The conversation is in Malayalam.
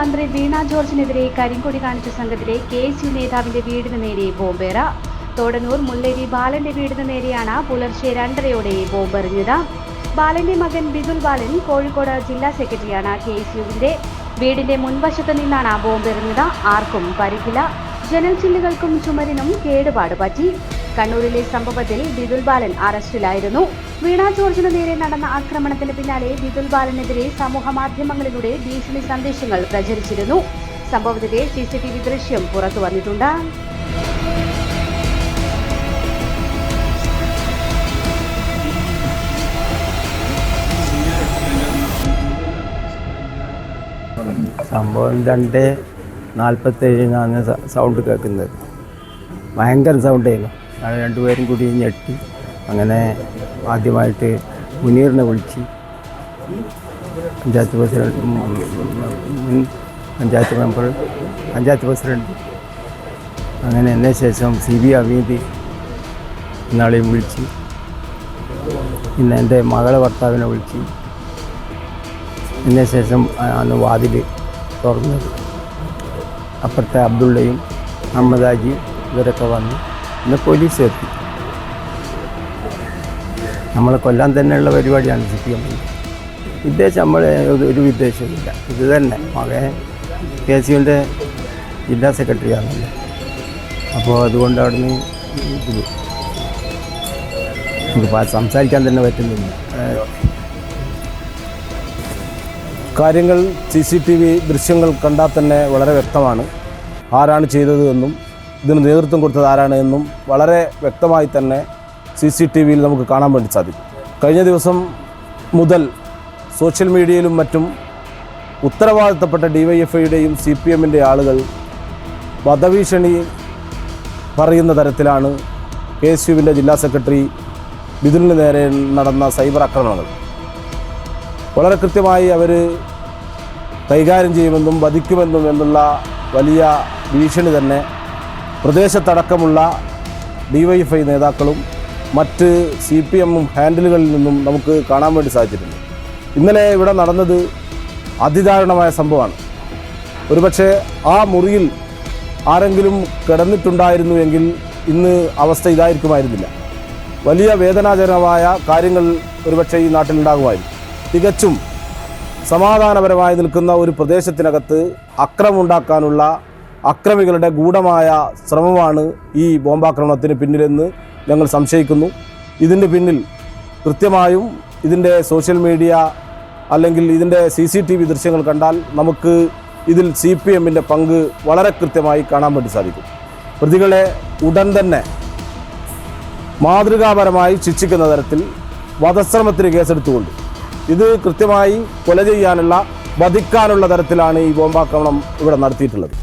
മന്ത്രി വീണ ജോർജിനെതിരെ കരിങ്കൊടി കാണിച്ച സംഘത്തിലെ KSU നേതാവിന്റെ വീടിന് നേരെ ബോംബേറ. തോടന്നൂർ മുല്ലേരി ബാലന്റെ വീടിന് നേരെയാണ് പുലർച്ചെ 2:30 ബോംബെറിഞ്ഞത്. ബാലന്റെ മകൻ ബിദുൽ ബാലൻ കോഴിക്കോട് ജില്ലാ സെക്രട്ടറിയാണ്. KSUവിന്റെ വീടിന്റെ മുൻവശത്ത് നിന്നാണ് ബോംബെറിഞ്ഞത്. ആർക്കും പരിക്കില്ല. ജനൽ ചില്ലുകൾക്കും ചുമരിനും കേടുപാട് പറ്റി. കണ്ണൂരിലെ സംഭവത്തിൽ ബിദുൽ ബാലൻ അറസ്റ്റിലായിരുന്നു. വീണ ജോർജിന് നേരെ നടന്ന ആക്രമണത്തിന് പിന്നാലെ ബിദുൽ ബാലനെതിരെ സമൂഹ മാധ്യമങ്ങളിലൂടെ ഭീഷണി സന്ദേശങ്ങൾ പ്രചരിച്ചിരുന്നു. സംഭവത്തിലെ CCTV ദൃശ്യം പുറത്തു വന്നിട്ടുണ്ട്. സംഭവം 2:47 സൗണ്ട് കേൾക്കുന്നത്. ഭയങ്കര സൗണ്ടായിരുന്നു. അത് രണ്ടുപേരും കൂടി ഞെട്ടി. അങ്ങനെ ആദ്യമായിട്ട് മുനീറിനെ വിളിച്ച് പഞ്ചായത്ത് പ്രസിഡന്റ്, മുൻ പഞ്ചായത്ത് മെമ്പർ, പഞ്ചായത്ത് പ്രസിഡന്റ്, അങ്ങനെ എന്നെ ശേഷം CB അമീദ് എന്നാളെയും വിളിച്ച്, പിന്നെ എൻ്റെ മകളെ ഭർത്താവിനെ വിളിച്ച്, എന്നെ ശേഷം അന്ന് വാതിൽ തുറന്നത്. അപ്പുറത്തെ അബ്ദുള്ളയും അഹമ്മദാജിയും ഇവരൊക്കെ വന്ന് പിന്നെ പോലീസ് എത്തി. നമ്മളെ കൊല്ലാൻ തന്നെയുള്ള പരിപാടിയാണ് CPM. വിദ്വേഷം നമ്മളെ ഒരു വിദ്വേഷമില്ല. ഇത് തന്നെ മകൻ KSUവിൻ്റെ ജില്ലാ സെക്രട്ടറിയാണല്ലോ. അപ്പോൾ അതുകൊണ്ട് അവിടുന്ന് എനിക്ക് സംസാരിക്കാൻ തന്നെ പറ്റുന്നില്ല. കാര്യങ്ങൾ CCTV ദൃശ്യങ്ങൾ കണ്ടാൽ തന്നെ വളരെ വ്യക്തമാണ്. ആരാണ് ചെയ്തത് എന്നും ഇതിന് നേതൃത്വം കൊടുത്തത് ആരാണ് എന്നും വളരെ വ്യക്തമായി തന്നെ CCTVയിൽ നമുക്ക് കാണാൻ വേണ്ടി സാധിക്കും. കഴിഞ്ഞ ദിവസം മുതൽ സോഷ്യൽ മീഡിയയിലും മറ്റും ഉത്തരവാദിത്തപ്പെട്ട DYFIയുടെയും CPMൻ്റെ ആളുകൾ വധഭീഷണി പറയുന്ന തരത്തിലാണ് KSUവിൻ്റെ ജില്ലാ സെക്രട്ടറി ബിദുലിന് നേരെ നടന്ന സൈബർ ആക്രമണങ്ങൾ. വളരെ കൃത്യമായി അവർ കൈകാര്യം ചെയ്യുമെന്നും വധിക്കുമെന്നും എന്നുള്ള വലിയ ഭീഷണി തന്നെ പ്രദേശത്തടക്കമുള്ള DYFI നേതാക്കളും മറ്റ് CPM ഹാൻഡിലുകളിൽ നിന്നും നമുക്ക് കാണാൻ വേണ്ടി സാധിച്ചിട്ടുണ്ട്. ഇന്നലെ ഇവിടെ നടന്നത് അതിദാരുണമായ സംഭവമാണ്. ഒരുപക്ഷെ ആ മുറിയിൽ ആരെങ്കിലും കിടന്നിട്ടുണ്ടായിരുന്നുവെങ്കിൽ ഇന്ന് അവസ്ഥ ഇതായിരിക്കുമായിരുന്നില്ല. വലിയ വേദനാജനകമായ കാര്യങ്ങൾ ഒരുപക്ഷെ ഈ നാട്ടിലുണ്ടാകുമായിരുന്നു. തികച്ചും സമാധാനപരമായി നിൽക്കുന്ന ഒരു പ്രദേശത്തിനകത്ത് അക്രമമുണ്ടാക്കാനുള്ള അക്രമികളുടെ ഗൂഢമായ ശ്രമമാണ് ഈ ബോംബാക്രമണത്തിന് പിന്നിലെന്ന് ഞങ്ങൾ സംശയിക്കുന്നു. ഇതിൻ്റെ പിന്നിൽ കൃത്യമായും ഇതിൻ്റെ സോഷ്യൽ മീഡിയ അല്ലെങ്കിൽ ഇതിൻ്റെ CCTV ദൃശ്യങ്ങൾ കണ്ടാൽ നമുക്ക് ഇതിൽ CPMൻ്റെ പങ്ക് വളരെ കൃത്യമായി കാണാൻ വേണ്ടി സാധിക്കും. പ്രതികളെ ഉടൻ തന്നെ മാതൃകാപരമായി ശിക്ഷിക്കുന്ന തരത്തിൽ വധശ്രമത്തിന് കേസെടുത്തുകൊണ്ട് ഇത് കൃത്യമായി കൊല ചെയ്യാനുള്ള വധിക്കാനുള്ള തരത്തിലാണ് ഈ ബോംബാക്രമണം ഇവിടെ നടത്തിയിട്ടുള്ളത്.